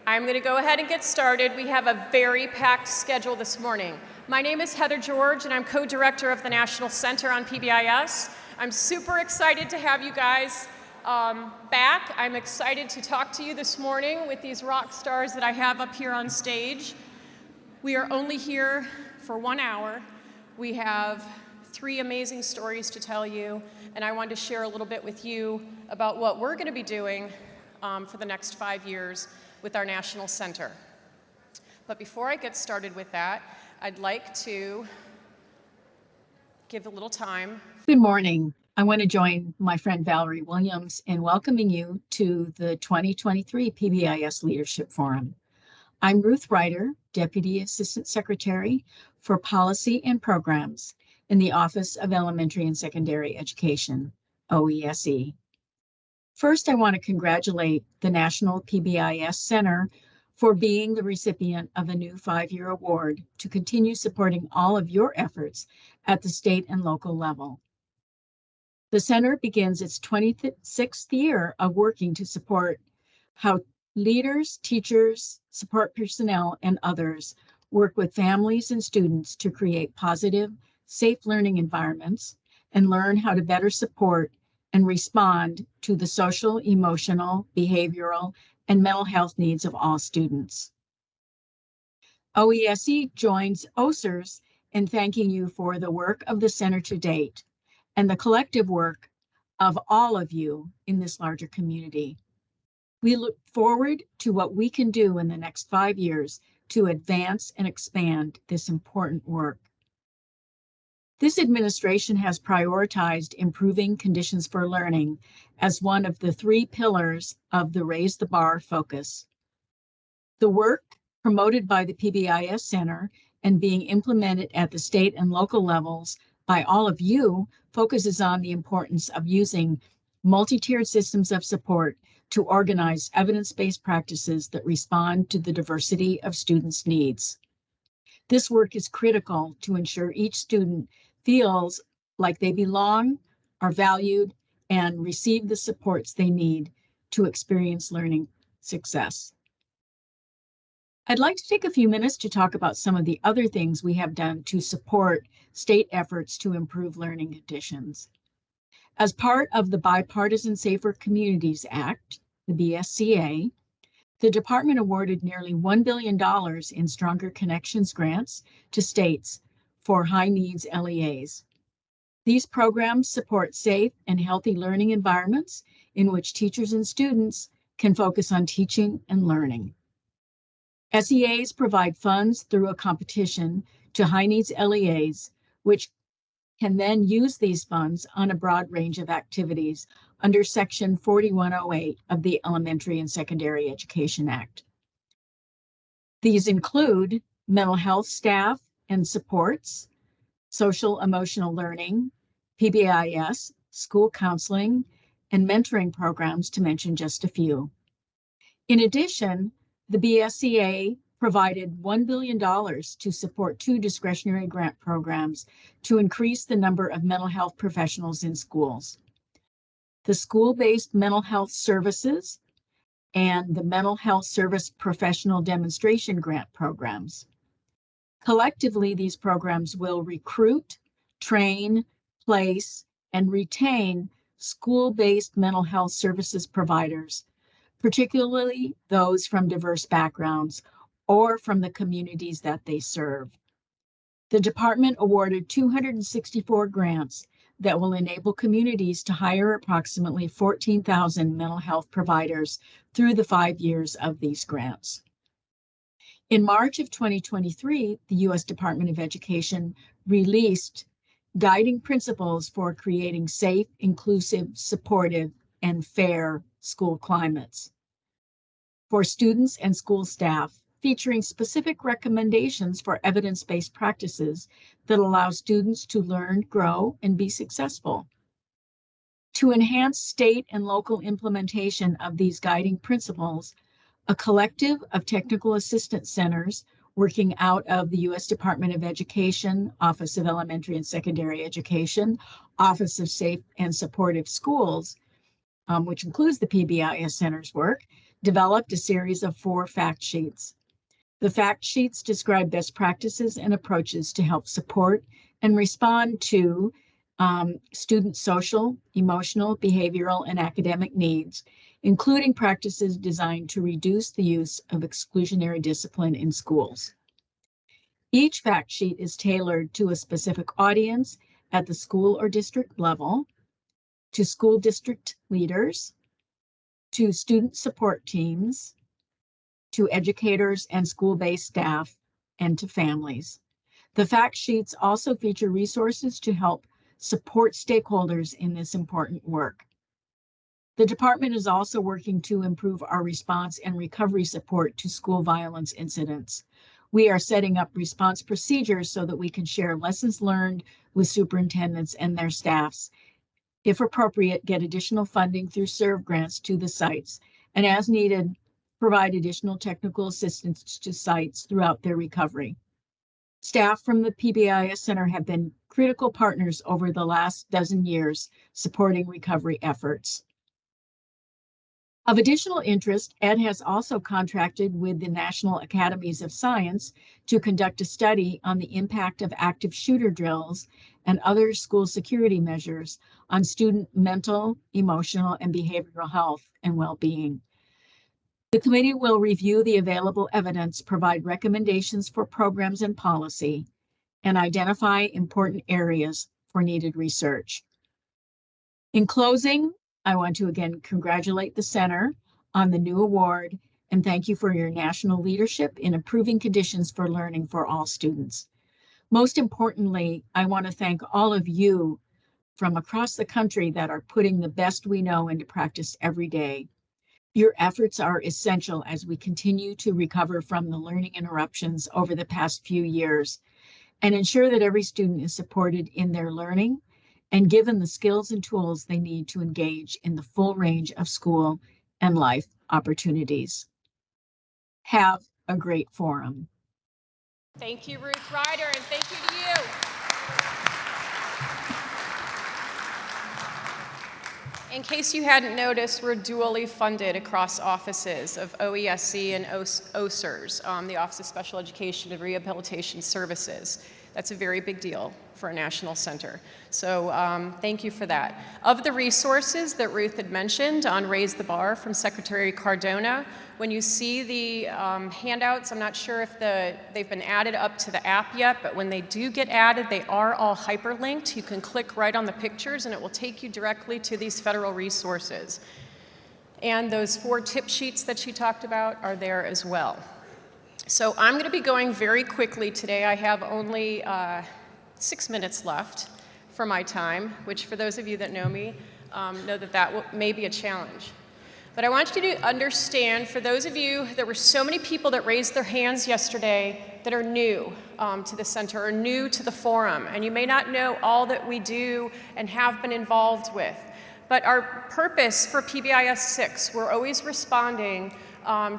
I'm going to go ahead and get started. We have a very packed schedule this morning. My name is Heather George, and I'm co-director of the National Center on PBIS. I'm super excited to have you guys back. I'm excited to talk to you this morning with these rock stars that I have up here on stage. We are only here for 1 hour. We have 3 amazing stories to tell you, and I wanted to share a little bit with you about what we're going to be doing for the next 5 years with our National Center. But before I get started with that, I'd like to give a little time. Good morning. I want to join my friend Valerie Williams in welcoming you to the 2023 PBIS Leadership Forum. I'm Ruth Ryder, Deputy Assistant Secretary for Policy and Programs in the Office of Elementary and Secondary Education, OESE. First, I want to congratulate the National PBIS Center for being the recipient of a new 5-year award to continue supporting all of your efforts at the state and local level. The center begins its 26th year of working to support how leaders, teachers, support personnel, and others work with families and students to create positive, safe learning environments and learn how to better support and respond to the social, emotional, behavioral, and mental health needs of all students. OESE joins OSERS in thanking you for the work of the center to date and the collective work of all of you in this larger community. We look forward to what we can do in the next 5 years to advance and expand this important work. This administration has prioritized improving conditions for learning as one of the 3 pillars of the Raise the Bar focus. The work promoted by the PBIS Center and being implemented at the state and local levels by all of you focuses on the importance of using multi-tiered systems of support to organize evidence-based practices that respond to the diversity of students' needs. This work is critical to ensure each student feels like they belong, are valued, and receive the supports they need to experience learning success. I'd like to take a few minutes to talk about some of the other things we have done to support state efforts to improve learning conditions. As part of the Bipartisan Safer Communities Act, the BSCA, the department awarded nearly $1 billion in Stronger Connections grants to states for high-needs LEAs. These programs support safe and healthy learning environments in which teachers and students can focus on teaching and learning. SEAs provide funds through a competition to high-needs LEAs, which can then use these funds on a broad range of activities under Section 4108 of the Elementary and Secondary Education Act. These include mental health staff and supports, social emotional learning, PBIS, school counseling, and mentoring programs, to mention just a few. In addition, the BSCA provided $1 billion to support 2 discretionary grant programs to increase the number of mental health professionals in schools: the School-Based Mental Health Services and the Mental Health Service Professional Demonstration Grant programs. Collectively, these programs will recruit, train, place, and retain school-based mental health services providers, particularly those from diverse backgrounds or from the communities that they serve. The department awarded 264 grants that will enable communities to hire approximately 14,000 mental health providers through the 5 years of these grants. In March of 2023, the U.S. Department of Education released guiding principles for creating safe, inclusive, supportive, and fair school climates for students and school staff, featuring specific recommendations for evidence-based practices that allow students to learn, grow, and be successful. To enhance state and local implementation of these guiding principles, a collective of technical assistance centers working out of the U.S. Department of Education, Office of Elementary and Secondary Education, Office of Safe and Supportive Schools, which includes the PBIS Center's work, developed a series of 4 fact sheets. The fact sheets describe best practices and approaches to help support and respond to student social, emotional, behavioral, and academic needs, including practices designed to reduce the use of exclusionary discipline in schools. Each fact sheet is tailored to a specific audience at the school or district level, to school district leaders, to student support teams, to educators and school-based staff, and to families. The fact sheets also feature resources to help support stakeholders in this important work. The department is also working to improve our response and recovery support to school violence incidents. We are setting up response procedures so that we can share lessons learned with superintendents and their staffs. If appropriate, get additional funding through SERVE grants to the sites, and as needed, provide additional technical assistance to sites throughout their recovery. Staff from the PBIS Center have been critical partners over the last dozen years supporting recovery efforts. Of additional interest, Ed has also contracted with the National Academies of Science to conduct a study on the impact of active shooter drills and other school security measures on student mental, emotional, and behavioral health and well-being. The committee will review the available evidence, provide recommendations for programs and policy, and identify important areas for needed research. In closing, I want to again congratulate the Center on the new award and thank you for your national leadership in improving conditions for learning for all students. Most importantly, I want to thank all of you from across the country that are putting the best we know into practice every day. Your efforts are essential as we continue to recover from the learning interruptions over the past few years and ensure that every student is supported in their learning and given the skills and tools they need to engage in the full range of school and life opportunities. Have a great forum. Thank you, Ruth Ryder, and thank you to you. In case you hadn't noticed, we're dually funded across offices of OESC and OSERS, the Office of Special Education and Rehabilitation Services. That's a very big deal for a national center. So thank you for that. Of the resources that Ruth had mentioned on Raise the Bar from Secretary Cardona, when you see the handouts, I'm not sure if they've been added up to the app yet, but when they do get added, they are all hyperlinked. You can click right on the pictures and it will take you directly to these federal resources. And those 4 tip sheets that she talked about are there as well. So I'm going to be going very quickly today. I have only 6 minutes left for my time, which for those of you that know me, know that may be a challenge. But I want you to understand, for those of you, there were so many people that raised their hands yesterday that are new to the center or new to the forum, and you may not know all that we do and have been involved with. But our purpose for PBIS 6, we're always responding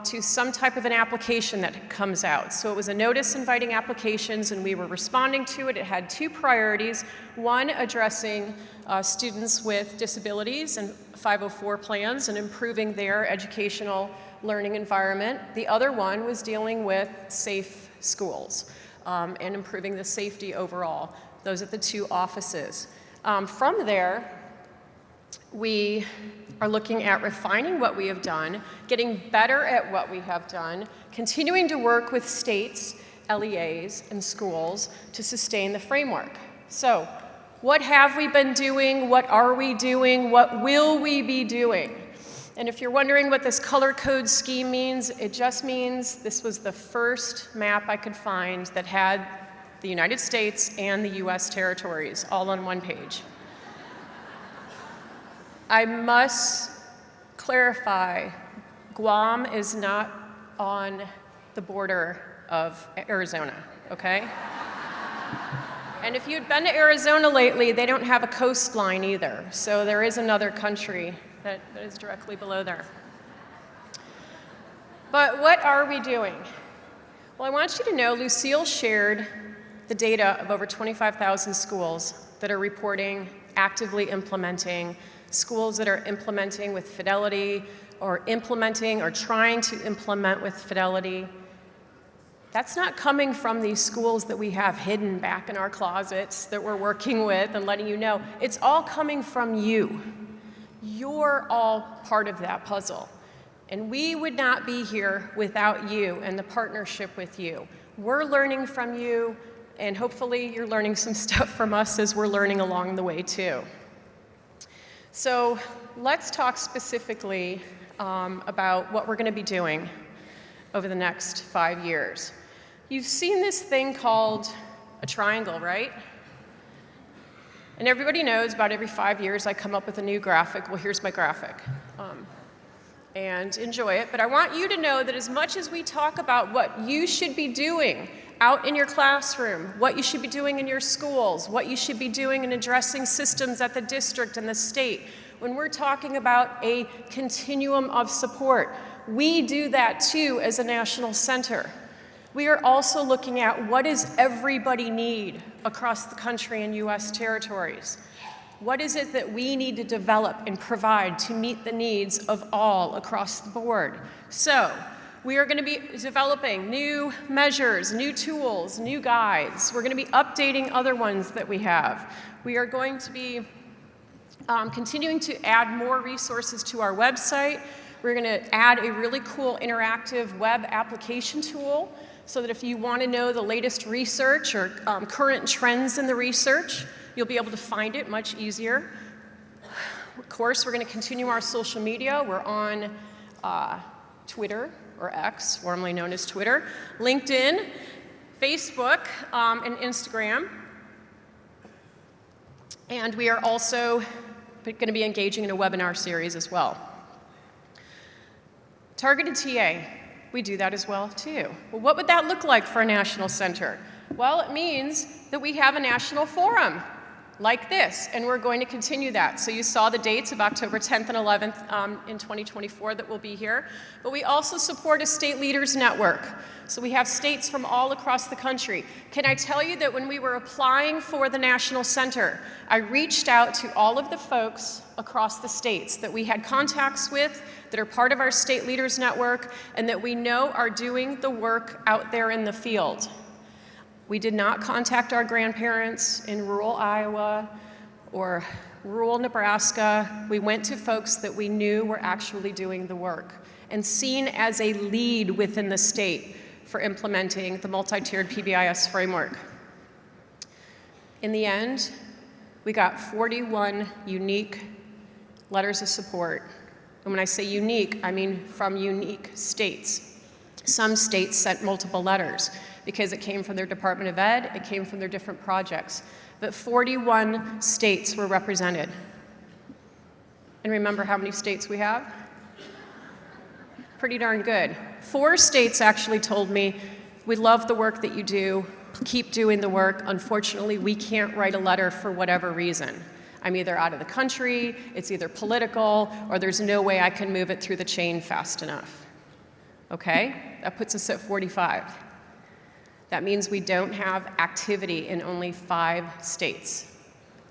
to some type of an application that comes out. So it was a notice inviting applications and we were responding to it. It had 2 priorities. One, addressing students with disabilities and 504 plans and improving their educational learning environment. The other one was dealing with safe schools and improving the safety overall. Those are the 2 offices. From there, we are looking at refining what we have done, getting better at what we have done, continuing to work with states, LEAs, and schools to sustain the framework. So, what have we been doing? What are we doing? What will we be doing? And if you're wondering what this color code scheme means, it just means this was the first map I could find that had the United States and the US territories all on one page. I must clarify, Guam is not on the border of Arizona, okay? And if you'd been to Arizona lately, they don't have a coastline either. So there is another country that is directly below there. But what are we doing? Well, I want you to know Lucille shared the data of over 25,000 schools that are reporting actively implementing schools that are implementing with fidelity, or implementing or trying to implement with fidelity. That's not coming from these schools that we have hidden back in our closets that we're working with and letting you know. It's all coming from you. You're all part of that puzzle. And we would not be here without you and the partnership with you. We're learning from you, and hopefully you're learning some stuff from us as we're learning along the way too. So let's talk specifically about what we're going to be doing over the next 5 years. You've seen this thing called a triangle, right? And everybody knows about every 5 years I come up with a new graphic. Well, here's my graphic. And enjoy it. But I want you to know that as much as we talk about what you should be doing out in your classroom, what you should be doing in your schools, what you should be doing in addressing systems at the district and the state, when we're talking about a continuum of support, we do that too as a national center. We are also looking at what does everybody need across the country and U.S. territories. What is it that we need to develop and provide to meet the needs of all across the board? So we are going to be developing new measures, new tools, new guides. We're going to be updating other ones that we have. We are going to be continuing to add more resources to our website. We're going to add a really cool interactive web application tool so that if you want to know the latest research or current trends in the research, you'll be able to find it much easier. Of course, we're going to continue our social media. We're on Twitter, or X, formerly known as Twitter, LinkedIn, Facebook, and Instagram. And we are also going to be engaging in a webinar series as well. Targeted TA, we do that as well too. Well, what would that look like for a national center? Well, it means that we have a national forum like this, and we're going to continue that. So you saw the dates of October 10th and 11th in 2024 that will be here. But we also support a state leaders network. So we have states from all across the country. Can I tell you that when we were applying for the National Center, I reached out to all of the folks across the states that we had contacts with, that are part of our state leaders network, and that we know are doing the work out there in the field. We did not contact our grandparents in rural Iowa or rural Nebraska. We went to folks that we knew were actually doing the work and seen as a lead within the state for implementing the multi-tiered PBIS framework. In the end, we got 41 unique letters of support. And when I say unique, I mean from unique states. Some states sent multiple letters because it came from their Department of Ed, it came from their different projects. But 41 states were represented. And remember how many states we have? Pretty darn good. 4 states actually told me, we love the work that you do, keep doing the work. Unfortunately, we can't write a letter for whatever reason. I'm either out of the country, it's either political, or there's no way I can move it through the chain fast enough. Okay, that puts us at 45. That means we don't have activity in only 5 states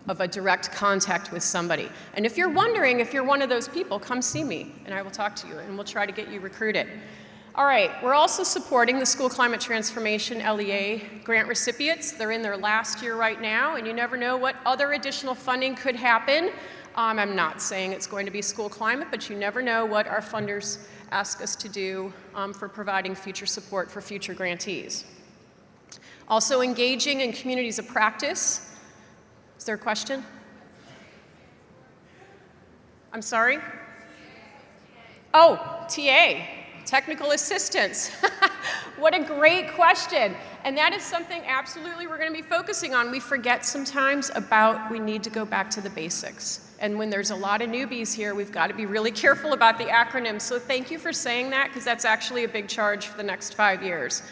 of a direct contact with somebody. And if you're wondering if you're one of those people, come see me and I will talk to you and we'll try to get you recruited. All right, we're also supporting the School Climate Transformation LEA grant recipients. They're in their last year right now, and you never know what other additional funding could happen. I'm not saying it's going to be school climate, but you never know what our funders ask us to do for providing future support for future grantees. Also engaging in communities of practice. Is there a question? I'm sorry? Oh, TA, technical assistance. What a great question. And that is something absolutely we're going to be focusing on. We forget sometimes about we need to go back to the basics. And when there's a lot of newbies here, we've got to be really careful about the acronyms. So thank you for saying that, because that's actually a big charge for the next 5 years.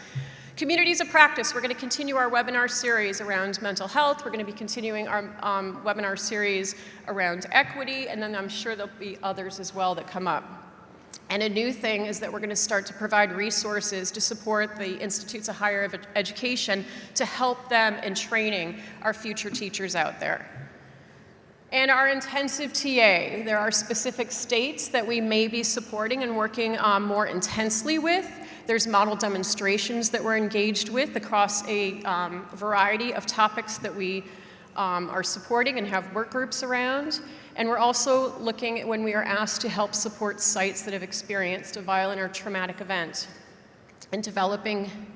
Communities of practice, we're going to continue our webinar series around mental health. We're going to be continuing our webinar series around equity, and then I'm sure there'll be others as well that come up. And a new thing is that we're going to start to provide resources to support the institutes of higher education to help them in training our future teachers out there. And our intensive TA, there are specific states that we may be supporting and working more intensely with. There's model demonstrations that we're engaged with across a variety of topics that we are supporting and have work groups around. And we're also looking at when we are asked to help support sites that have experienced a violent or traumatic event, and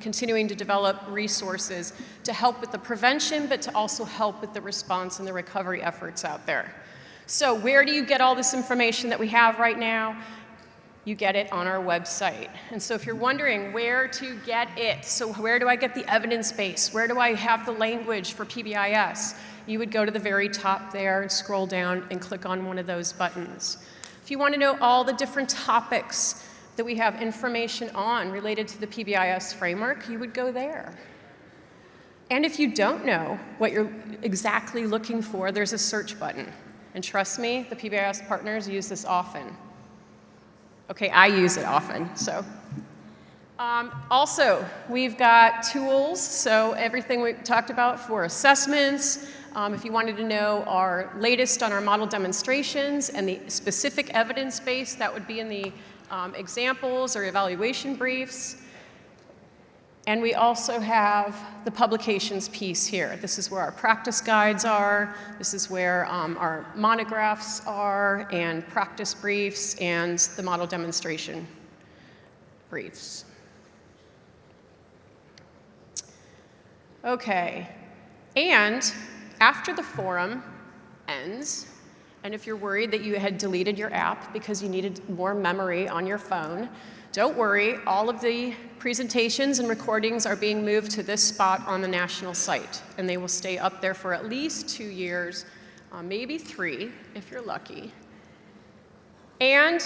continuing to develop resources to help with the prevention, but to also help with the response and the recovery efforts out there. So where do you get all this information that we have right now? You get it on our website. And so if you're wondering where to get it, so where do I get the evidence base? Where do I have the language for PBIS? You would go to the very top there and scroll down and click on one of those buttons. If you want to know all the different topics that we have information on related to the PBIS framework, you would go there. And if you don't know what you're exactly looking for, there's a search button. And trust me, the PBIS partners use this often. Okay, I use it often, so. Also, we've got tools, so everything we talked about for assessments. If you wanted to know our latest on our model demonstrations and the specific evidence base, that would be in the examples or evaluation briefs. And we also have the publications piece here. This is where our practice guides are. This is where our monographs are, and practice briefs, and the model demonstration briefs. Okay, and after the forum ends, and if you're worried that you had deleted your app because you needed more memory on your phone, don't worry, all of the presentations and recordings are being moved to this spot on the national site, and they will stay up there for at least 2 years, maybe 3 if you're lucky. And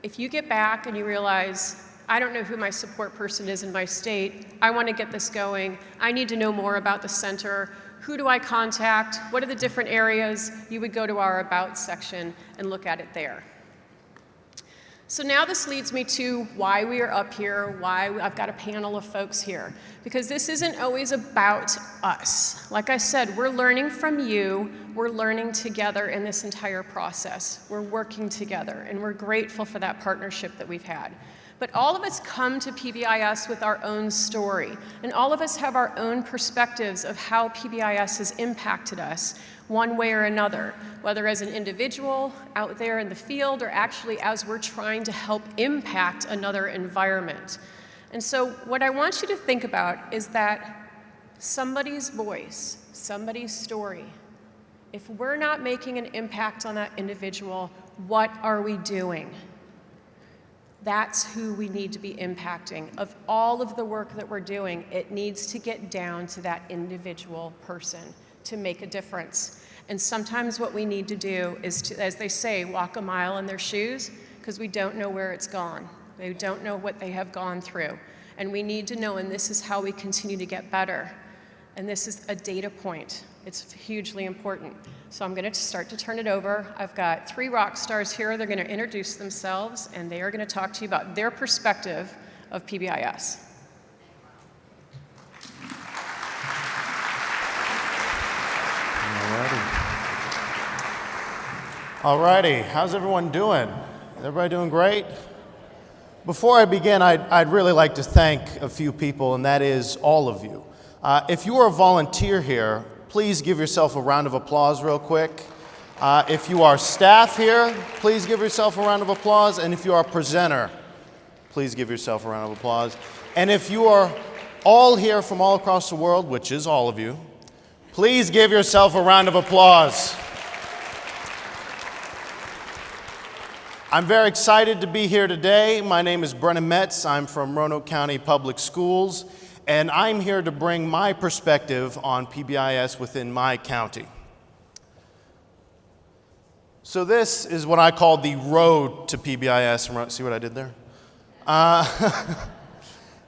if you get back and you realize, I don't know who my support person is in my state, I want to get this going, I need to know more about the center, who do I contact? What are the different areas? You would go to our About section and look at it there. So now this leads me to why we are up here, why I've got a panel of folks here. Because this isn't always about us. Like I said, we're learning from you, we're learning together in this entire process. We're working together, and we're grateful for that partnership that we've had. But all of us come to PBIS with our own story, and all of us have our own perspectives of how PBIS has impacted us one way or another, whether as an individual out there in the field or actually as we're trying to help impact another environment. And so what I want you to think about is that somebody's voice, somebody's story, if we're not making an impact on that individual, what are we doing? That's who we need to be impacting. Of all of the work that we're doing, it needs to get down to that individual person to make a difference. And sometimes what we need to do is to, as they say, walk a mile in their shoes, because we don't know where it's gone. They don't know what they have gone through. And we need to know, and this is how we continue to get better. And this is a data point. It's hugely important. So I'm going to start to turn it over. I've got 3 rock stars here. They're going to introduce themselves, and they are going to talk to you about their perspective of PBIS. All righty. How's everyone doing? Is everybody doing great? Before I begin, I'd really like to thank a few people, and that is all of you. If you are a volunteer here, please give yourself a round of applause real quick. If you are staff here, please give yourself a round of applause. And if you are a presenter, please give yourself a round of applause. And if you are all here from all across the world, which is all of you, please give yourself a round of applause. I'm very excited to be here today. My name is Brennan Metz. I'm from Roanoke County Public Schools, and I'm here to bring my perspective on PBIS within my county. So this is what I call the road to PBIS. See what I did there?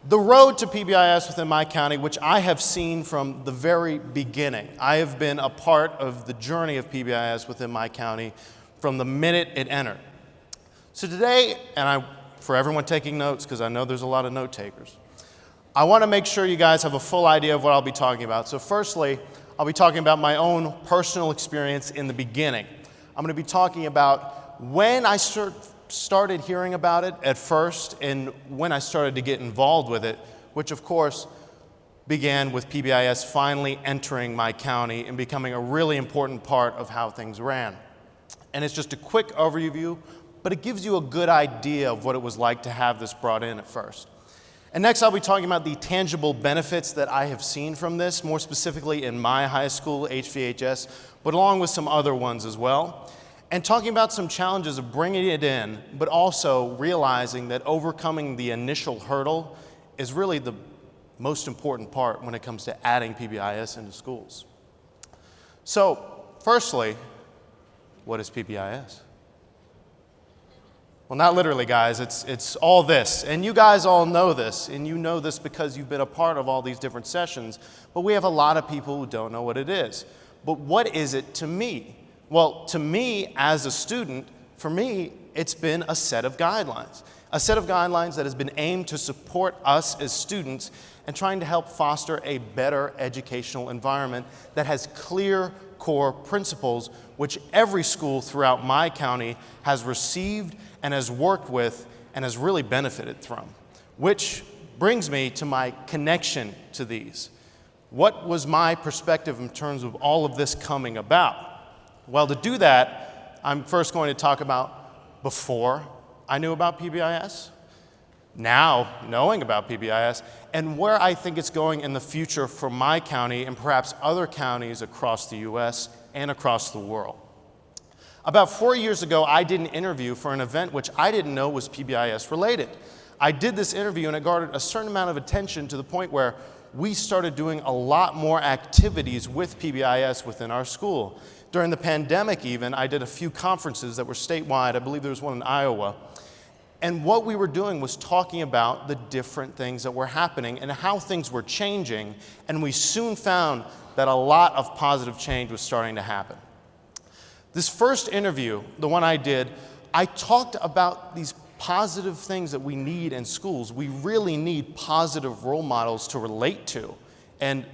The road to PBIS within my county, which I have seen from the very beginning. I have been a part of the journey of PBIS within my county from the minute it entered. So today, and for everyone taking notes, because I know there's a lot of note takers, I want to make sure you guys have a full idea of what I'll be talking about. So firstly, I'll be talking about my own personal experience in the beginning. I'm going to be talking about when I started hearing about it at first and when I started to get involved with it, which of course began with PBIS finally entering my county and becoming a really important part of how things ran. And it's just a quick overview, but it gives you a good idea of what it was like to have this brought in at first. And next I'll be talking about the tangible benefits that I have seen from this, more specifically in my high school, HVHS, but along with some other ones as well. And talking about some challenges of bringing it in, but also realizing that overcoming the initial hurdle is really the most important part when it comes to adding PBIS into schools. So, firstly, what is PBIS? Well, not literally, guys. It's all this. And you guys all know this, and you know this because you've been a part of all these different sessions, but we have a lot of people who don't know what it is. But what is it to me? Well, to me, as a student, for me, it's been a set of guidelines. A set of guidelines that has been aimed to support us as students and trying to help foster a better educational environment that has clear core principles which every school throughout my county has received and has worked with and has really benefited from. Which brings me to my connection to these. What was my perspective in terms of all of this coming about? Well, to do that, I'm first going to talk about before I knew about PBIS, now knowing about PBIS, and where I think it's going in the future for my county and perhaps other counties across the US and across the world. About 4 years ago, I did an interview for an event which I didn't know was PBIS related. I did this interview and it garnered a certain amount of attention to the point where we started doing a lot more activities with PBIS within our school. During the pandemic even, I did a few conferences that were statewide. I believe there was one in Iowa. And what we were doing was talking about the different things that were happening and how things were changing, and we soon found that a lot of positive change was starting to happen. This first interview, the one I did, I talked about these positive things that we need in schools. We really need positive role models to relate to. And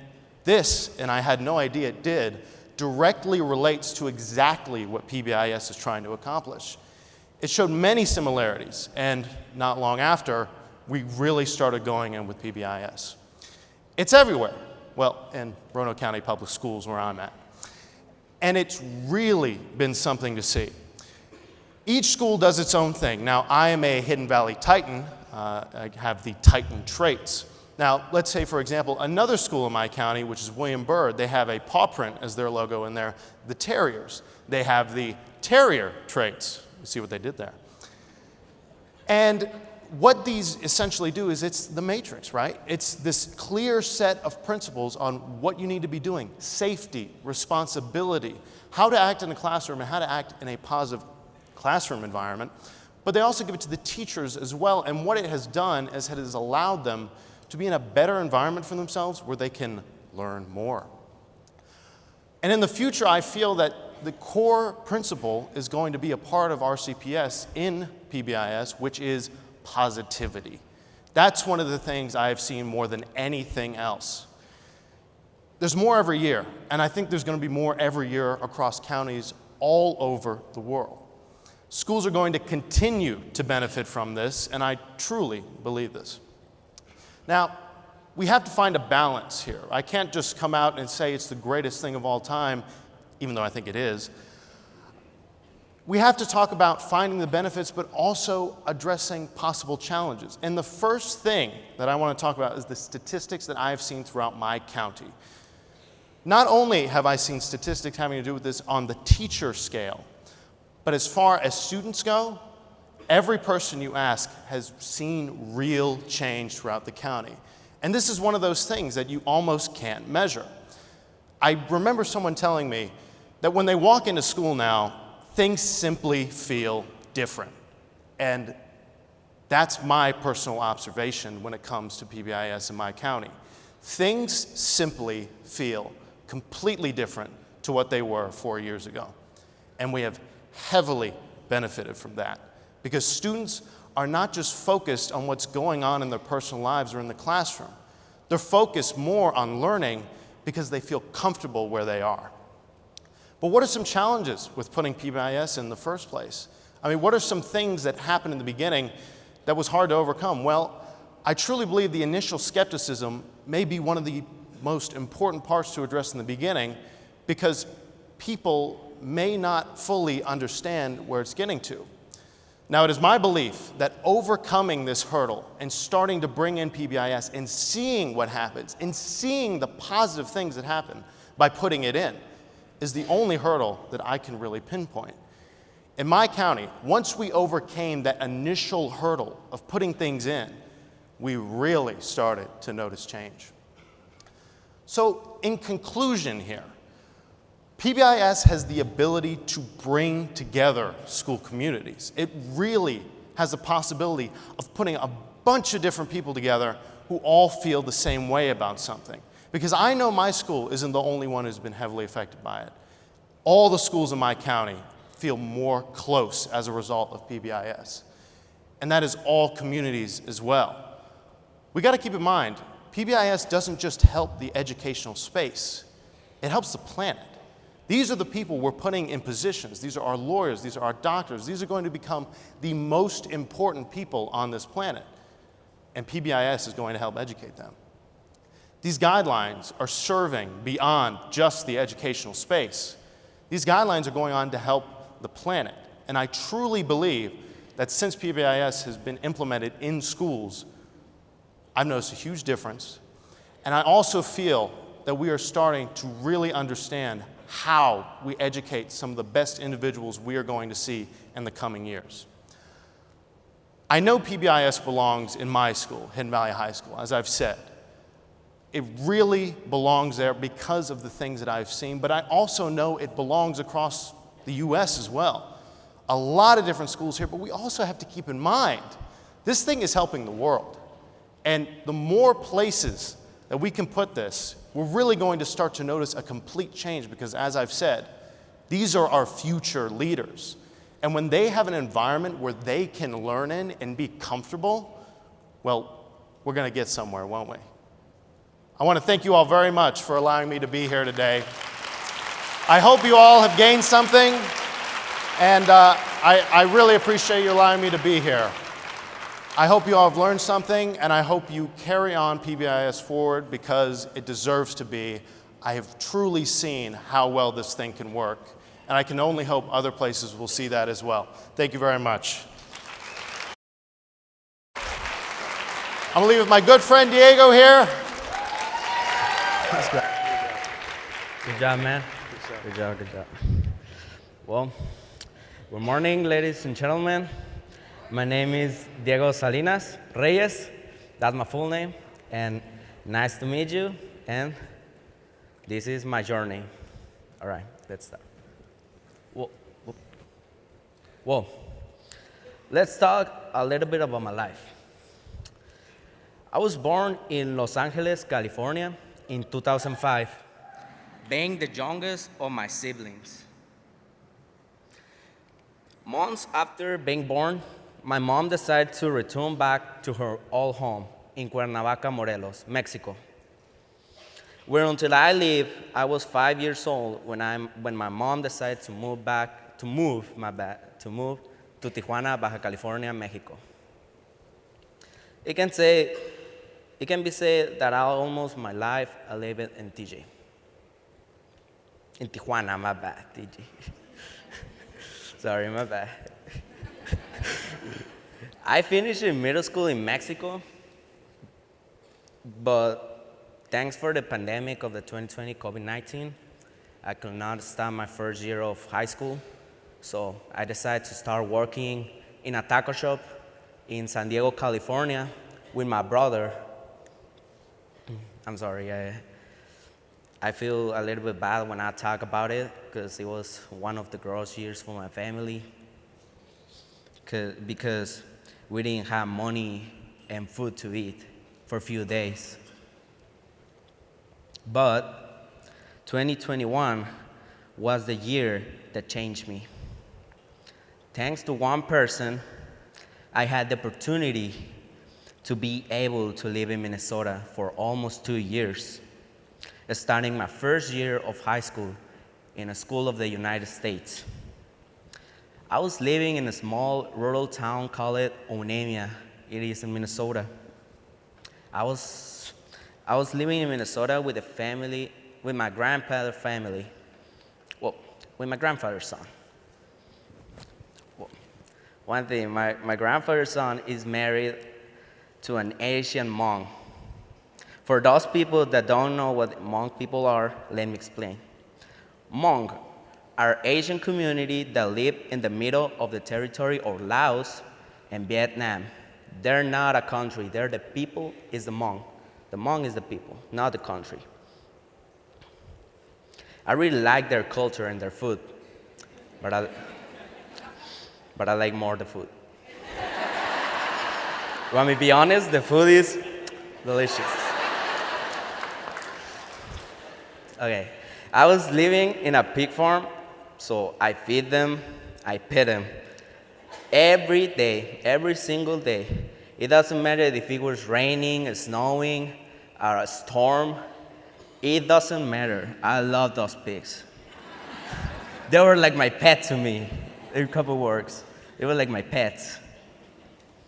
this, and I had no idea it did, directly relates to exactly what PBIS is trying to accomplish. It showed many similarities, and not long after, we really started going in with PBIS. It's everywhere. Well, in Roanoke County Public Schools, where I'm at. And it's really been something to see. Each school does its own thing. Now, I am a Hidden Valley Titan. I have the Titan traits. Now, let's say, for example, another school in my county, which is William Byrd, they have a paw print as their logo in there, the Terriers. They have the Terrier traits. You see what they did there. And what these essentially do is it's the matrix, right? It's this clear set of principles on what you need to be doing. Safety, responsibility, how to act in the classroom and how to act in a positive classroom environment. But they also give it to the teachers as well. And what it has done is it has allowed them to be in a better environment for themselves where they can learn more. And in the future, I feel that the core principle is going to be a part of RCPS in PBIS, which is positivity. That's one of the things I have seen more than anything else. There's more every year, and I think there's going to be more every year across counties all over the world. Schools are going to continue to benefit from this, and I truly believe this. Now, we have to find a balance here. I can't just come out and say it's the greatest thing of all time, even though I think it is. We have to talk about finding the benefits, but also addressing possible challenges. And the first thing that I want to talk about is the statistics that I have seen throughout my county. Not only have I seen statistics having to do with this on the teacher scale, but as far as students go, every person you ask has seen real change throughout the county. And this is one of those things that you almost can't measure. I remember someone telling me that when they walk into school now, things simply feel different. And that's my personal observation when it comes to PBIS in my county. Things simply feel completely different to what they were 4 years ago. And we have heavily benefited from that because students are not just focused on what's going on in their personal lives or in the classroom. They're focused more on learning because they feel comfortable where they are. But what are some challenges with putting PBIS in the first place? I mean, what are some things that happened in the beginning that was hard to overcome? Well, I truly believe the initial skepticism may be one of the most important parts to address in the beginning, because people may not fully understand where it's getting to. Now, it is my belief that overcoming this hurdle and starting to bring in PBIS and seeing what happens and seeing the positive things that happen by putting it in is the only hurdle that I can really pinpoint. In my county, once we overcame that initial hurdle of putting things in, we really started to notice change. So, in conclusion here, PBIS has the ability to bring together school communities. It really has the possibility of putting a bunch of different people together who all feel the same way about something. Because I know my school isn't the only one who's been heavily affected by it. All the schools in my county feel more close as a result of PBIS. And that is all communities as well. We got to keep in mind, PBIS doesn't just help the educational space, it helps the planet. These are the people we're putting in positions. These are our lawyers, these are our doctors. These are going to become the most important people on this planet. And PBIS is going to help educate them. These guidelines are serving beyond just the educational space. These guidelines are going on to help the planet. And I truly believe that since PBIS has been implemented in schools, I've noticed a huge difference. And I also feel that we are starting to really understand how we educate some of the best individuals we are going to see in the coming years. I know PBIS belongs in my school, Hidden Valley High School, as I've said. It really belongs there because of the things that I've seen, but I also know it belongs across the U.S. as well. A lot of different schools here, but we also have to keep in mind, this thing is helping the world. And the more places that we can put this, we're really going to start to notice a complete change, because as I've said, these are our future leaders. And when they have an environment where they can learn in and be comfortable, well, we're going to get somewhere, won't we? I want to thank you all very much for allowing me to be here today. I hope you all have gained something, and I really appreciate you allowing me to be here. I hope you all have learned something, and I hope you carry on PBIS forward, because it deserves to be. I have truly seen how well this thing can work, and I can only hope other places will see that as well. Thank you very much. I'm going to leave with my good friend Diego here. Good job, man. Good job, good job. Well, good morning, ladies and gentlemen. My name is Diego Salinas Reyes. That's my full name. And nice to meet you. And this is my journey. All right, let's start. Well, let's talk a little bit about my life. I was born in Los Angeles, California in 2005, being the youngest of my siblings. Months after being born, my mom decided to return back to her old home in Cuernavaca, Morelos, Mexico, where until I lived, I was 5 years old when my mom decided to move to Tijuana, Baja California, Mexico. It can be said that almost my life I lived in TJ. In Tijuana, my bad, TJ. Sorry, my bad. I finished in middle school in Mexico, but thanks for the pandemic of the 2020 COVID-19, I could not start my first year of high school, so I decided to start working in a taco shop in San Diego, California, with my brother. I'm sorry, I feel a little bit bad when I talk about it, because it was one of the gross years for my family, because we didn't have money and food to eat for a few days. But 2021 was the year that changed me. Thanks to one person, I had the opportunity to be able to live in Minnesota for almost 2 years. starting my first year of high school in a school of the United States. I was living in a small rural town called Onamia. It is in Minnesota. I was living in Minnesota with a family, with my grandfather's family. Well, with my grandfather's son. Well, one thing, my grandfather's son is married to an Asian monk. For those people that don't know what monk people are, let me explain. Monk are Asian community that live in the middle of the territory of Laos and Vietnam. They're not a country. They're the people is the Hmong. The Hmong is the people, not the country. I really like their culture and their food, but I like more the food. Want me to be honest? The food is delicious. Okay, I was living in a pig farm, so I feed them, I pet them. Every day, every single day. It doesn't matter if it was raining, snowing, or a storm. It doesn't matter. I love those pigs. They were like my pet to me. In a couple words. They were like my pets.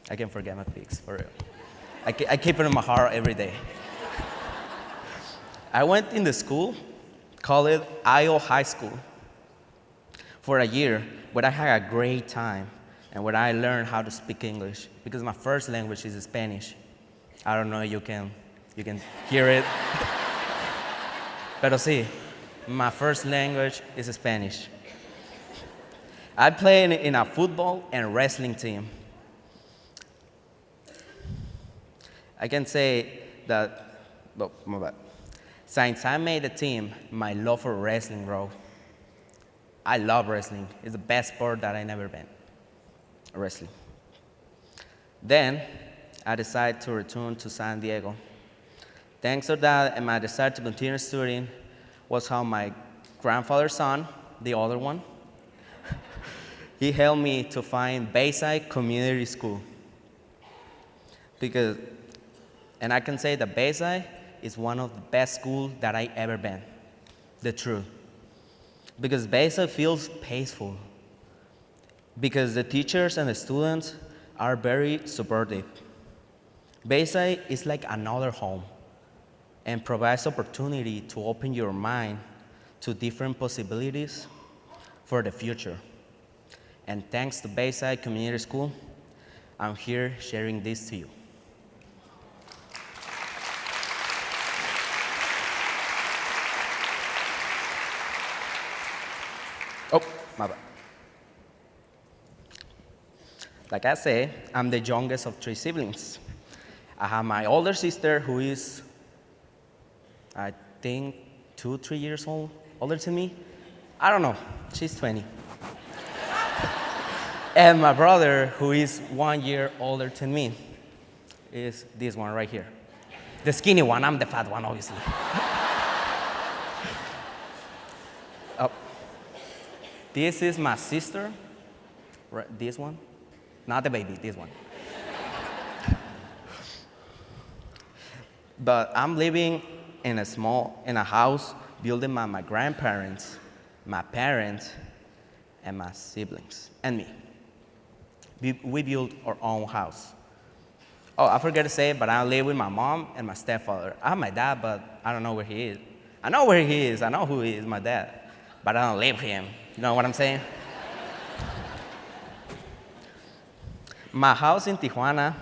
I can't forget my pigs, for real. I keep it in my heart every day. I went in the school, called it Io High School, for a year, where I had a great time and where I learned how to speak English, because my first language is Spanish. I don't know if you can hear it. Pero sí, my first language is Spanish. I play in a football and wrestling team. I can say that, look, my bad. Since I made the team, my love for wrestling grew. I love wrestling. It's the best sport that I've never been, wrestling. Then, I decided to return to San Diego. Thanks to that, and my desire to continue studying was how my grandfather's son, the other one, he helped me to find Bayside Community School. And I can say that Bayside is one of the best schools that I ever been, the truth. Because Bayside feels peaceful. Because the teachers and the students are very supportive. Bayside is like another home and provides opportunity to open your mind to different possibilities for the future. And thanks to Bayside Community School, I'm here sharing this to you. Oh, my bad. Like I say, I'm the youngest of 3 siblings. I have my older sister who is, I think, 2, 3 years old, older than me. I don't know, she's 20. And my brother, who is 1 year older than me, is this one right here. The skinny one, I'm the fat one, obviously. Oh. This is my sister, right, this one. Not the baby, this one. But I'm living in a house built by my grandparents, my parents, and my siblings, and me. We built our own house. Oh, I forgot to say, but I live with my mom and my stepfather. I have my dad, but I don't know where he is. I know where he is, I know who he is, my dad, but I don't live with him. You know what I'm saying? My house in Tijuana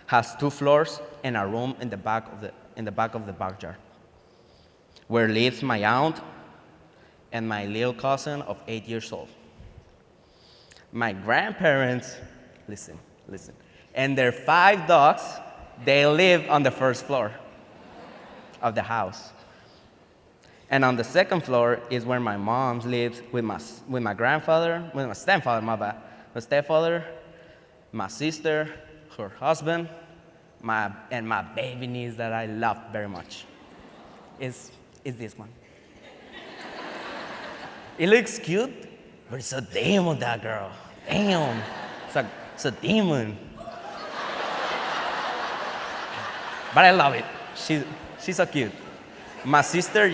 has 2 floors and a room in the back of the backyard, where lives my aunt and my little cousin of 8 years old. My grandparents, listen, and their 5 dogs, they live on the first floor of the house. And on the second floor is where my mom lives with my stepfather, my sister, her husband, and my baby niece that I love very much. Is this one. It looks cute, but it's a demon, that girl. Damn, it's a demon. But I love it. She's so cute. My sister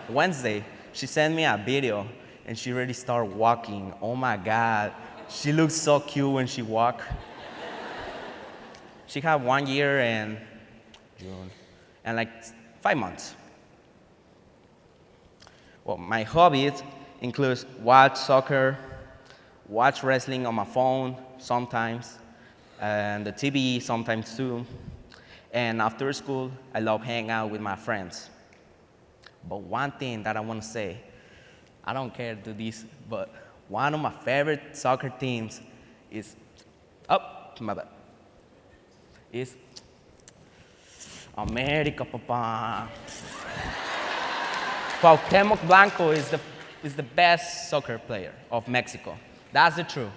Wednesday, she sent me a video and she already started walking. Oh my God, she looks so cute when she walk. She had 1 year and June, and like 5 months. Well, my hobbies includes watch soccer, watch wrestling on my phone sometimes, and the TV sometimes too. And after school, I love hanging out with my friends. But one thing that I want to say, I don't care to do this, but one of my favorite soccer teams is, my bad, is America, papa. Cuauhtemoc Blanco is the best soccer player of Mexico. That's the truth.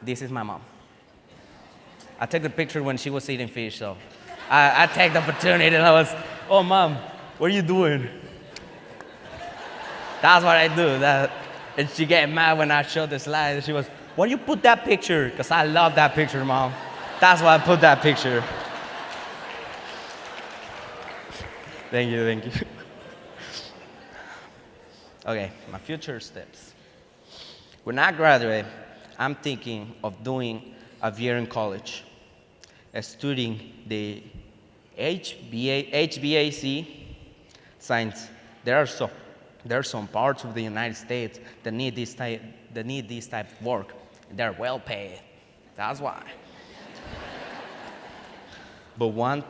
This is my mom. I took the picture when she was eating fish, so I take the opportunity and I was, oh, Mom, what are you doing? That's what I do. And she get mad when I showed the slide. She was, why you put that picture? Because I love that picture, Mom. That's why I put that picture. Thank you. Okay, my future steps. When I graduate, I'm thinking of doing a year in college, studying the HBAC science. There are some parts of the United States that need this type of work. They're well paid. That's why. But one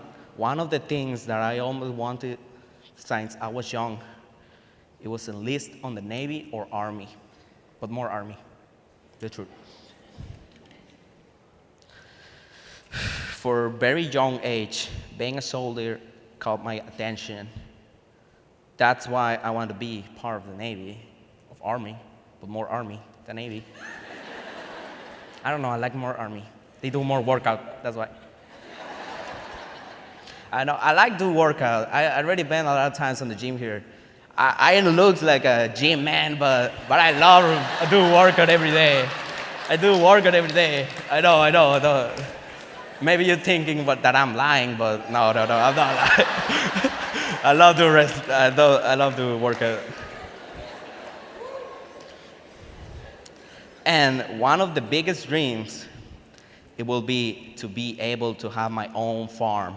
of the things that I always wanted since I was young, it was enlist on the Navy or Army, but more Army, the truth. For a very young age, being a soldier caught my attention. That's why I want to be part of the Navy, of Army, but more Army than Navy. I don't know, I like more Army. They do more workout, that's why. I know, I like to workout. I already been a lot of times on the gym here. I look like a gym man, but I do workout every day. I do workout every day. I know. Maybe you're thinking that I'm lying, but no, I'm not lying. I love to rest. I love to work out. And one of the biggest dreams, it will be to be able to have my own farm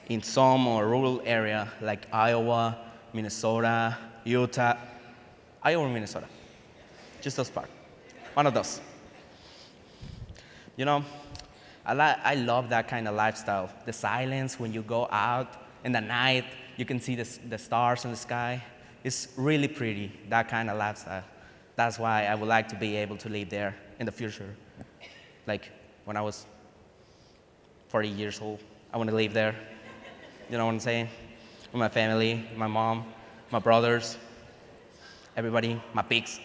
in some rural area like Iowa, Minnesota, Utah, Iowa or Minnesota. Just those parts. One of those. You know, I love that kind of lifestyle. The silence when you go out in the night, you can see the stars in the sky. It's really pretty, that kind of lifestyle. That's why I would like to be able to live there in the future. Like when I was 40 years old, I want to live there. You know what I'm saying? With my family, my mom, my brothers, everybody, my pigs.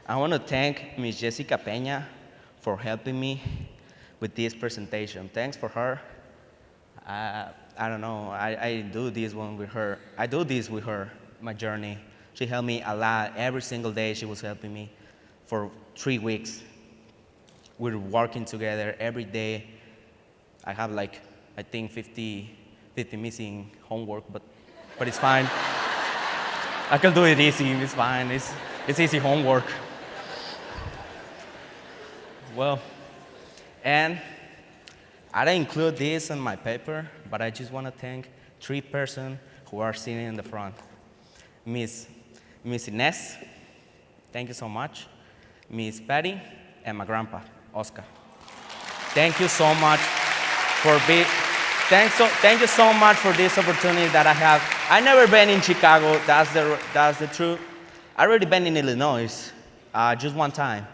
I want to thank Ms. Jessica Peña for helping me with this presentation. Thanks for her. I don't know, I do this one with her. I do this with her, my journey. She helped me a lot. Every single day she was helping me for 3 weeks. We're working together every day. I have like, I think 50 missing homework, but it's fine. I can do it easy, it's fine. It's easy homework. Well, and I didn't include this in my paper, but I just want to thank 3 persons who are sitting in the front. Miss Ines, thank you so much. Miss Patty, and my grandpa, Oscar. Thank you so much thank you so much for this opportunity that I have. I never been in Chicago, that's the truth. I already been in Illinois, just one time,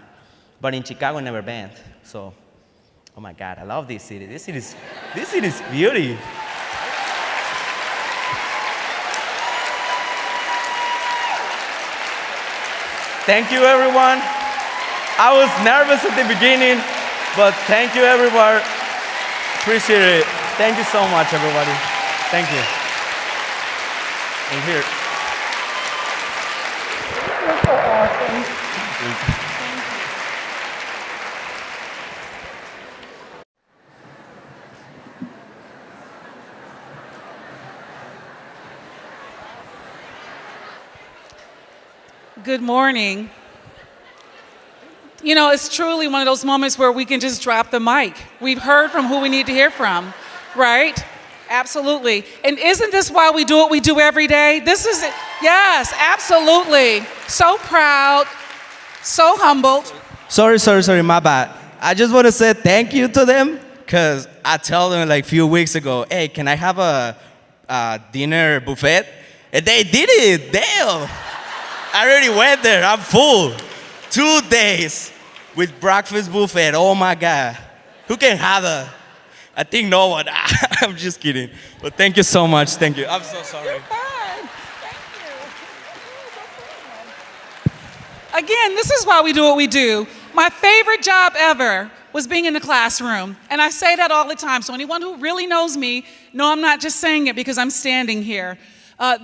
but in Chicago never been. So, oh my God, I love this city. This city is beauty. Thank you, everyone. I was nervous at the beginning, but thank you, everyone. Appreciate it. Thank you so much, everybody. Thank you. And here. You're so awesome. Thank you. Good morning. You know, it's truly one of those moments where we can just drop the mic. We've heard from who we need to hear from, right? Absolutely. And isn't this why we do what we do every day? This is it. Yes, absolutely. So proud, so humbled. Sorry, my bad. I just want to say thank you to them because I told them like a few weeks ago, hey, can I have a dinner buffet? And they did it. Damn. I already went there. I'm full. 2 days with breakfast buffet. Oh my God. Who can have that? I think no one. I'm just kidding. But thank you so much. Thank you. I'm so sorry. You're fine. Thank you. Again, this is why we do what we do. My favorite job ever was being in the classroom. And I say that all the time. So anyone who really knows me, know I'm not just saying it because I'm standing here.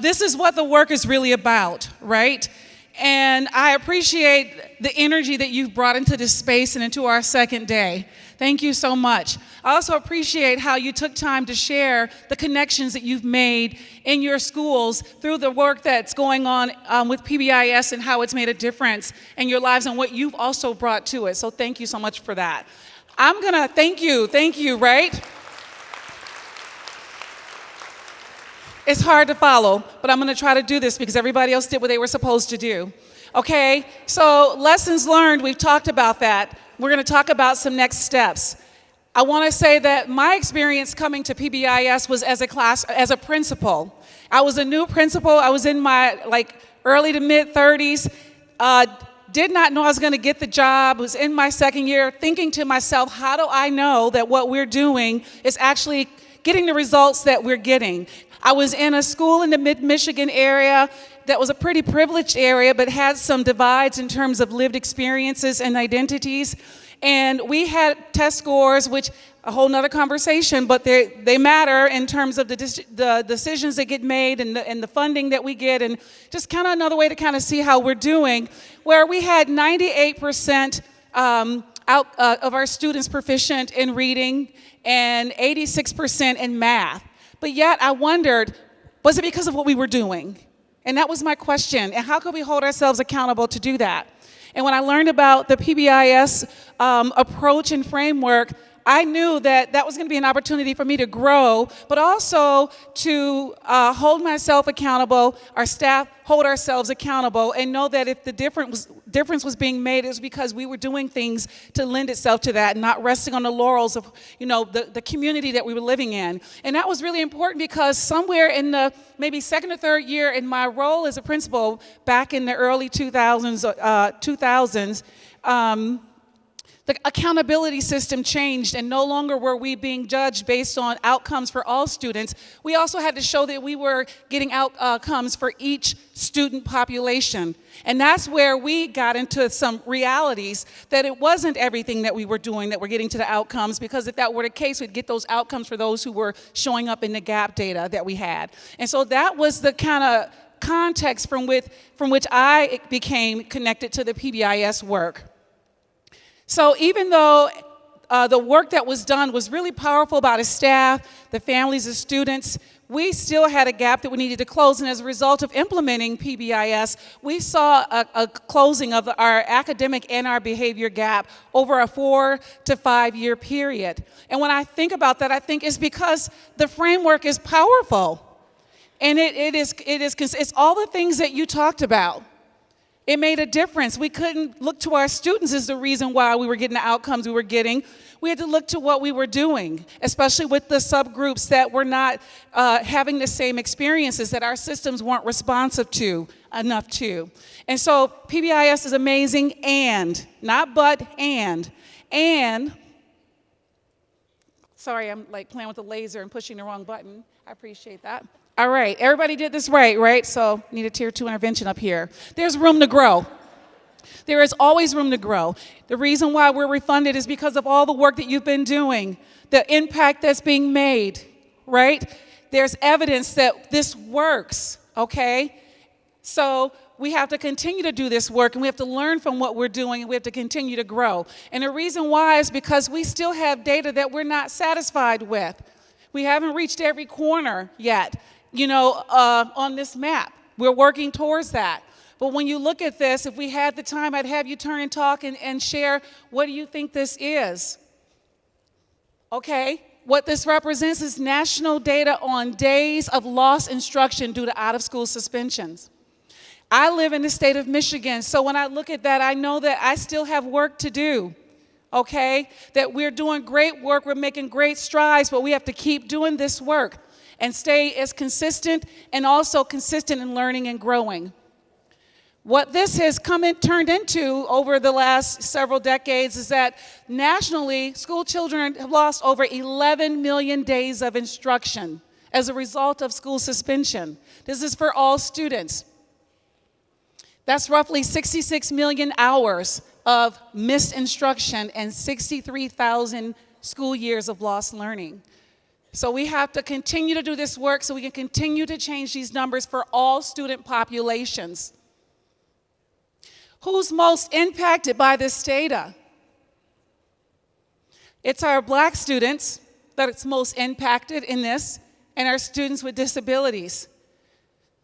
This is what the work is really about, right? And I appreciate the energy that you've brought into this space and into our second day. Thank you so much. I also appreciate how you took time to share the connections that you've made in your schools through the work that's going on with PBIS and how it's made a difference in your lives and what you've also brought to it. So thank you so much for that. I'm gonna thank you, right? It's hard to follow, but I'm gonna try to do this because everybody else did what they were supposed to do. Okay, so lessons learned, we've talked about that. We're gonna talk about some next steps. I wanna say that my experience coming to PBIS was as a principal. I was a new principal, I was in my early to mid 30s, did not know I was gonna get the job, was in my second year thinking to myself, how do I know that what we're doing is actually getting the results that we're getting? I was in a school in the mid-Michigan area that was a pretty privileged area, but had some divides in terms of lived experiences and identities. And we had test scores, which a whole nother conversation, but they matter in terms of the decisions that get made and the funding that we get, and just kind of another way to kind of see how we're doing, where we had 98% of our students proficient in reading and 86% in math. But yet I wondered, was it because of what we were doing? And that was my question. And how could we hold ourselves accountable to do that? And when I learned about the PBIS approach and framework, I knew that that was going to be an opportunity for me to grow, but also to hold myself accountable, our staff hold ourselves accountable, and know that if the difference was being made, it was because we were doing things to lend itself to that, and not resting on the laurels of the community that we were living in. And that was really important because somewhere in the maybe second or third year in my role as a principal back in the early 2000s, the accountability system changed, and no longer were we being judged based on outcomes for all students. We also had to show that we were getting outcomes for each student population. And that's where we got into some realities that it wasn't everything that we were doing that we're getting to the outcomes, because if that were the case, we'd get those outcomes for those who were showing up in the gap data that we had. And so that was the kind of context from which I became connected to the PBIS work. So even though the work that was done was really powerful by the staff, the families, the students, we still had a gap that we needed to close. And as a result of implementing PBIS, we saw a closing of our academic and our behavior gap over a 4 to 5 year period. And when I think about that, I think it's because the framework is powerful. And it's all the things that you talked about. It made a difference. We couldn't look to our students as the reason why we were getting the outcomes we were getting. We had to look to what we were doing, especially with the subgroups that were not having the same experiences, that our systems weren't responsive to enough to. And so PBIS is amazing, and, not but, and, sorry, I'm like playing with the laser and pushing the wrong button. I appreciate that. All right, everybody did this right? So need a tier 2 intervention up here. There's room to grow. There is always room to grow. The reason why we're refunded is because of all the work that you've been doing, the impact that's being made, right? There's evidence that this works, okay? So we have to continue to do this work, and we have to learn from what we're doing, and we have to continue to grow. And the reason why is because we still have data that we're not satisfied with. We haven't reached every corner yet, on this map. We're working towards that. But when you look at this, if we had the time, I'd have you turn and talk and share, what do you think this is? Okay, what this represents is national data on days of lost instruction due to out-of-school suspensions. I live in the state of Michigan, so when I look at that, I know that I still have work to do, okay? That we're doing great work, we're making great strides, but we have to keep doing this work and stay as consistent and also consistent in learning and growing. What this has turned into over the last several decades is that nationally, school children have lost over 11 million days of instruction as a result of school suspension. This is for all students. That's roughly 66 million hours of missed instruction and 63,000 school years of lost learning. So we have to continue to do this work so we can continue to change these numbers for all student populations. Who's most impacted by this data? It's our Black students that it's most impacted in this, and our students with disabilities.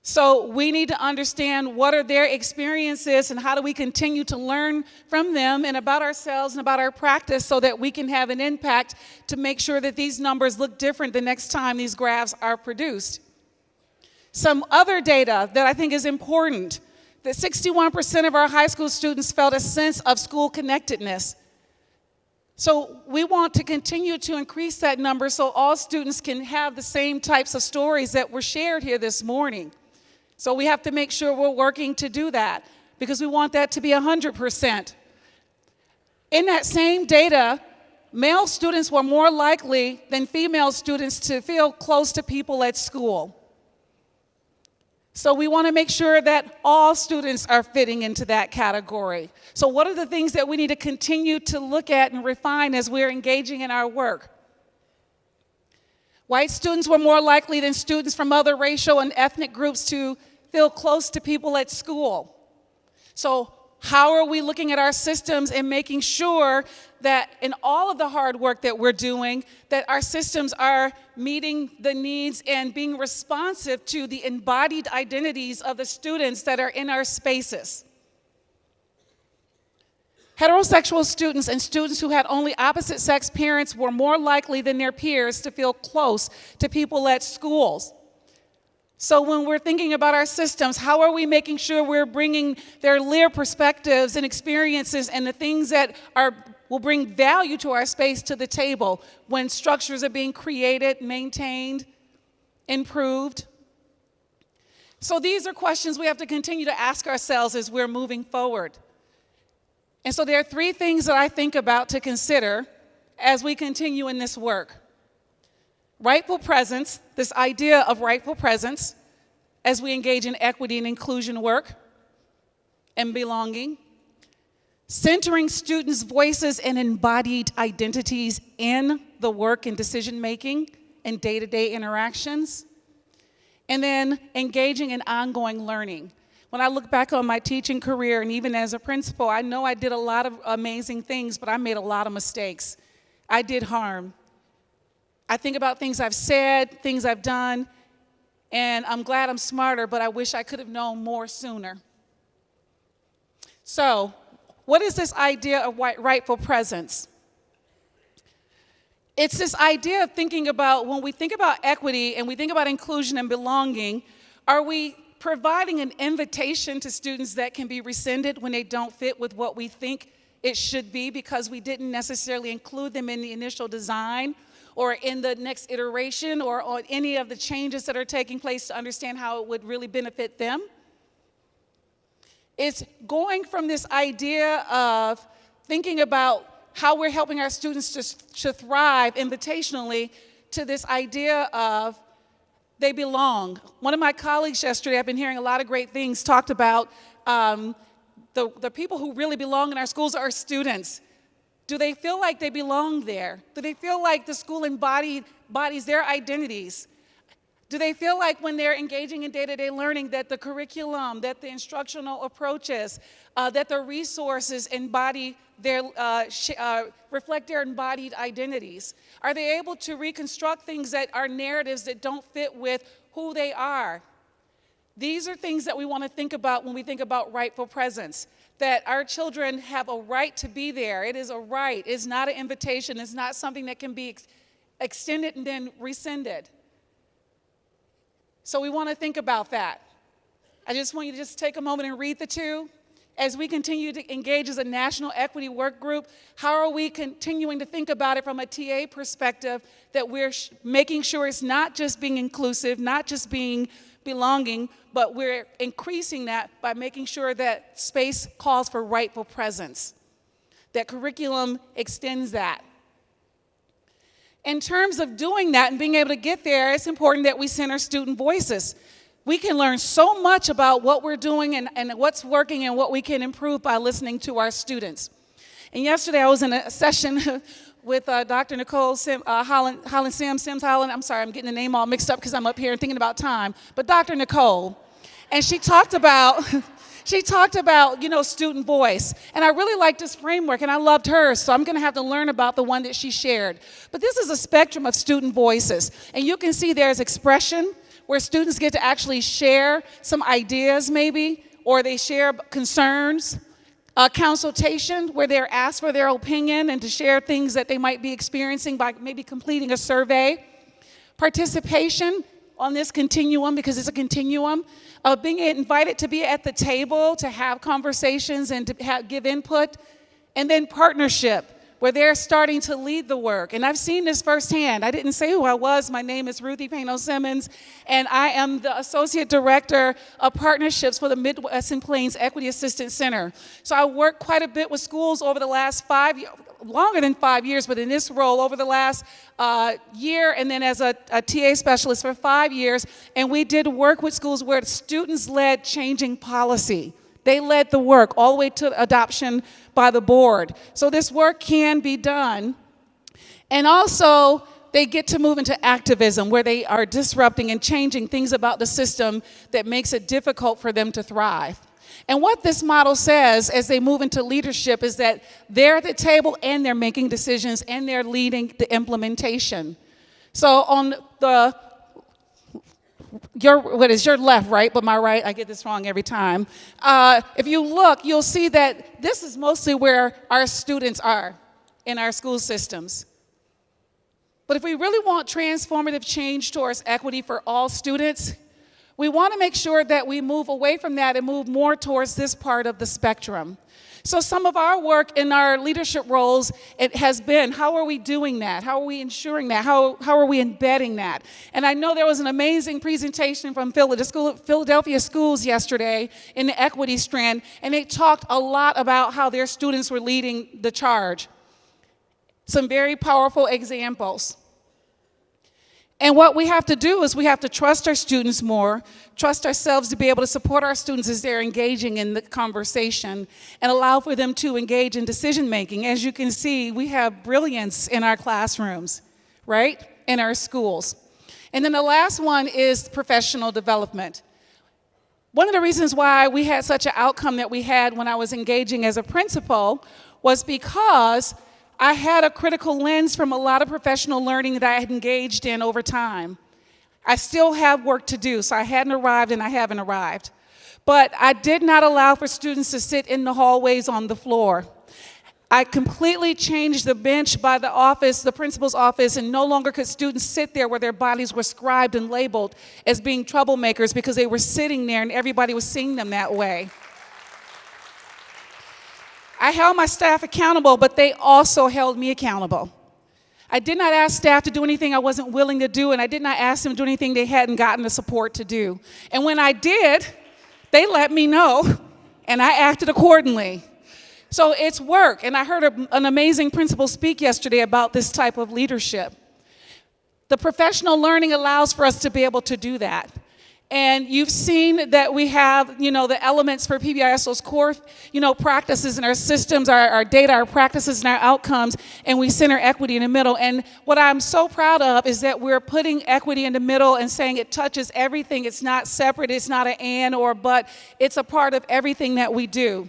So we need to understand what are their experiences and how do we continue to learn from them and about ourselves and about our practice so that we can have an impact to make sure that these numbers look different the next time these graphs are produced. Some other data that I think is important, that 61% of our high school students felt a sense of school connectedness. So we want to continue to increase that number so all students can have the same types of stories that were shared here this morning. So we have to make sure we're working to do that because we want that to be 100%. In that same data, male students were more likely than female students to feel close to people at school. So we want to make sure that all students are fitting into that category. So what are the things that we need to continue to look at and refine as we're engaging in our work? White students were more likely than students from other racial and ethnic groups to feel close to people at school. So how are we looking at our systems and making sure that in all of the hard work that we're doing, that our systems are meeting the needs and being responsive to the embodied identities of the students that are in our spaces? Heterosexual students and students who had only opposite-sex parents were more likely than their peers to feel close to people at schools. So when we're thinking about our systems, how are we making sure we're bringing their lived perspectives and experiences and the things that will bring value to our space to the table when structures are being created, maintained, improved? So these are questions we have to continue to ask ourselves as we're moving forward. And so there are three things that I think about to consider as we continue in this work. Rightful presence, this idea of rightful presence as we engage in equity and inclusion work and belonging. Centering students' voices and embodied identities in the work and decision making and day-to-day interactions. And then engaging in ongoing learning. When I look back on my teaching career and even as a principal, I know I did a lot of amazing things, but I made a lot of mistakes. I did harm. I think about things I've said, things I've done, and I'm glad I'm smarter, but I wish I could have known more sooner. So, what is this idea of rightful presence? It's this idea of thinking about, when we think about equity and we think about inclusion and belonging, are we providing an invitation to students that can be rescinded when they don't fit with what we think it should be because we didn't necessarily include them in the initial design or in the next iteration or on any of the changes that are taking place to understand how it would really benefit them? It's going from this idea of thinking about how we're helping our students to thrive invitationally to this idea of they belong. One of my colleagues yesterday, I've been hearing a lot of great things, talked about the people who really belong in our schools are students. Do they feel like they belong there? Do they feel like the school embodies their identities? Do they feel like when they're engaging in day-to-day learning that the curriculum, that the instructional approaches, that the resources embody their, reflect their embodied identities? Are they able to reconstruct things that are narratives that don't fit with who they are? These are things that we want to think about when we think about rightful presence, that our children have a right to be there. It is a right. It's not an invitation. It's not something that can be extended and then rescinded. So we want to think about that. I just want you to just take a moment and read the two. As we continue to engage as a national equity work group, how are we continuing to think about it from a TA perspective, that we're making sure it's not just being inclusive, not just being belonging, but we're increasing that by making sure that space calls for rightful presence, that curriculum extends that. In terms of doing that and being able to get there, it's important that we center student voices. We can learn so much about what we're doing and what's working and what we can improve by listening to our students. And yesterday I was in a session with Dr. Nicole Sims Holland. I'm sorry, I'm getting the name all mixed up because I'm up here and thinking about time. But Dr. Nicole, and she talked about student voice. And I really liked this framework, and I loved hers, so I'm going to have to learn about the one that she shared. But this is a spectrum of student voices, and you can see there's expression, where students get to actually share some ideas maybe, or they share concerns. Consultation, where they're asked for their opinion and to share things that they might be experiencing by maybe completing a survey. Participation on this continuum, because it's a continuum, of being invited to be at the table, to have conversations and to give input. And then partnership, where they're starting to lead the work. And I've seen this firsthand. I didn't say who I was. My name is Ruthie Payno-Simmons, and I am the Associate Director of Partnerships for the Midwest and Plains Equity Assistance Center. So I worked quite a bit with schools over the last longer than 5 years, but in this role over the last year, and then as a TA specialist for 5 years. And we did work with schools where students led changing policy. They led the work all the way to adoption by the board. So this work can be done. And also, they get to move into activism, where they are disrupting and changing things about the system that makes it difficult for them to thrive. And what this model says as they move into leadership is that they're at the table and they're making decisions and they're leading the implementation. So on your left, right? But my right, I get this wrong every time. If you look, you'll see that this is mostly where our students are in our school systems. But if we really want transformative change towards equity for all students, we want to make sure that we move away from that and move more towards this part of the spectrum. So some of our work in our leadership roles, it has been, how are we doing that? How are we ensuring that? How are we embedding that? And I know there was an amazing presentation from Philadelphia schools yesterday in the equity strand, and they talked a lot about how their students were leading the charge. Some very powerful examples. And what we have to do is we have to trust our students more, trust ourselves to be able to support our students as they're engaging in the conversation, and allow for them to engage in decision making. As you can see, we have brilliance in our classrooms, right? In our schools. And then the last one is professional development. One of the reasons why we had such an outcome that we had when I was engaging as a principal was because I had a critical lens from a lot of professional learning that I had engaged in over time. I still have work to do, so I hadn't arrived and I haven't arrived. But I did not allow for students to sit in the hallways on the floor. I completely changed the bench by the office, the principal's office, and no longer could students sit there where their bodies were scribed and labeled as being troublemakers because they were sitting there and everybody was seeing them that way. I held my staff accountable, but they also held me accountable. I did not ask staff to do anything I wasn't willing to do, and I did not ask them to do anything they hadn't gotten the support to do. And when I did, they let me know, and I acted accordingly. So it's work, and I heard an amazing principal speak yesterday about this type of leadership. The professional learning allows for us to be able to do that. And you've seen that we have, the elements for PBIS, those core, practices in our systems, our data, our practices, and our outcomes, and we center equity in the middle. And what I'm so proud of is that we're putting equity in the middle and saying it touches everything. It's not separate. It's not an and or but. It's a part of everything that we do.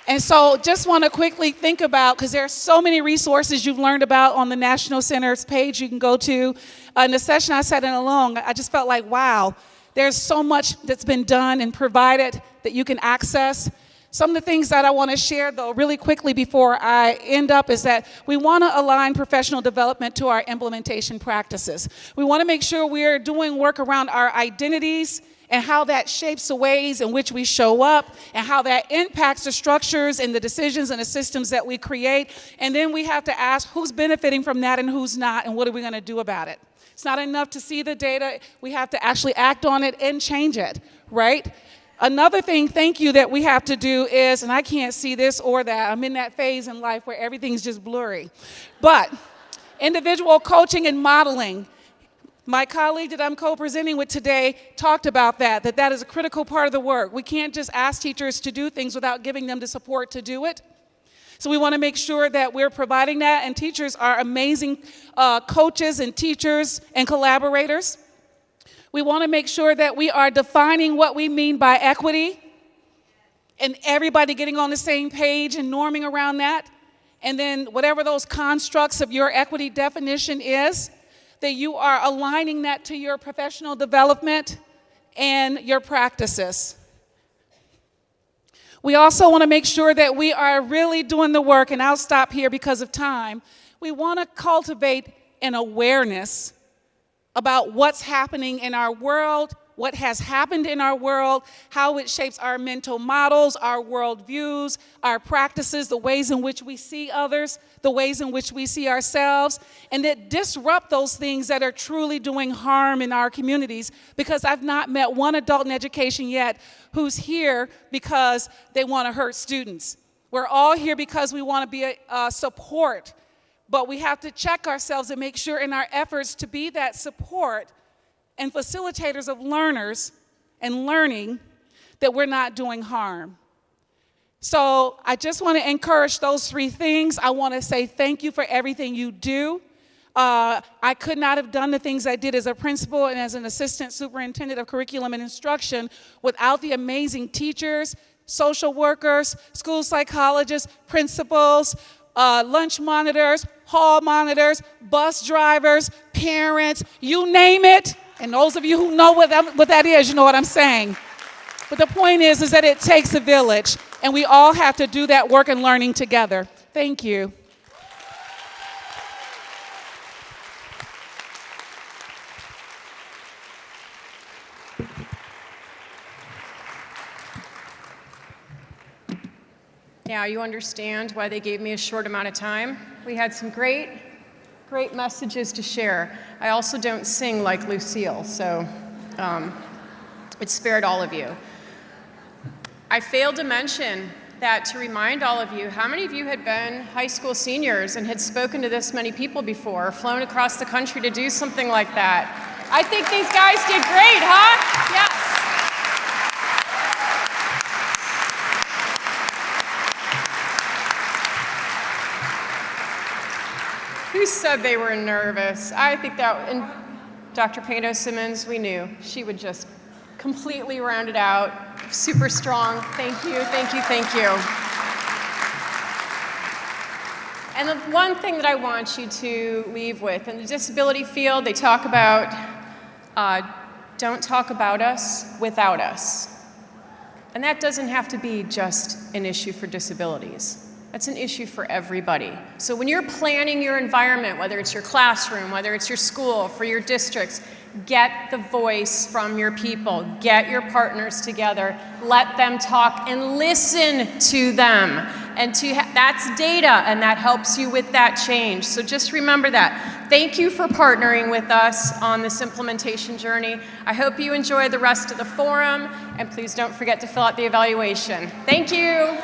And so just want to quickly think about, because there are so many resources you've learned about on the National Center's page you can go to. In the session I sat in alone, I just felt like, wow, There's so much that's been done and provided that you can access. Some of the things that I want to share, though, really quickly before I end up is that we want to align professional development to our implementation practices. We want to make sure we're doing work around our identities and how that shapes the ways in which we show up and how that impacts the structures and the decisions and the systems that we create. And then we have to ask who's benefiting from that and who's not, and what are we going to do about it? It's not enough to see the data. We have to actually act on it and change it, right? Another thing, thank you, that we have to do is, and I can't see this or that, I'm in that phase in life where everything's just blurry, but individual coaching and modeling. My colleague that I'm co-presenting with today talked about that is a critical part of the work. We can't just ask teachers to do things without giving them the support to do it. So we want to make sure that we're providing that, and teachers are amazing coaches and teachers and collaborators. We want to make sure that we are defining what we mean by equity and everybody getting on the same page and norming around that. And then whatever those constructs of your equity definition is, that you are aligning that to your professional development and your practices. We also want to make sure that we are really doing the work, and I'll stop here because of time. We want to cultivate an awareness about what's happening in our world, what has happened in our world, how it shapes our mental models, our worldviews, our practices, the ways in which we see others, the ways in which we see ourselves, and that disrupt those things that are truly doing harm in our communities, because I've not met one adult in education yet who's here because they want to hurt students. We're all here because we want to be a support, but we have to check ourselves and make sure in our efforts to be that support and facilitators of learners and learning that we're not doing harm. So I just want to encourage those three things. I want to say thank you for everything you do. I could not have done the things I did as a principal and as an assistant superintendent of curriculum and instruction without the amazing teachers, social workers, school psychologists, principals, lunch monitors, hall monitors, bus drivers, parents, you name it. And those of you who know what that is, you know what I'm saying. But the point is that it takes a village, and we all have to do that work and learning together. Thank you. Now you understand why they gave me a short amount of time. We had some great messages to share. I also don't sing like Lucille, so it spared all of you. I failed to mention that to remind all of you, how many of you had been high school seniors and had spoken to this many people before, or flown across the country to do something like that? I think these guys did great, huh? Yes. Who said they were nervous? I think that, and Dr. Pano Simmons, we knew. She would just completely round it out. Super strong. Thank you, thank you, thank you. And the one thing that I want you to leave with, in the disability field, they talk about, don't talk about us without us. And that doesn't have to be just an issue for disabilities. That's an issue for everybody. So when you're planning your environment, whether it's your classroom, whether it's your school, for your districts, get the voice from your people. Get your partners together. Let them talk and listen to them. And that's data, and that helps you with that change. So just remember that. Thank you for partnering with us on this implementation journey. I hope you enjoy the rest of the forum, and please don't forget to fill out the evaluation. Thank you.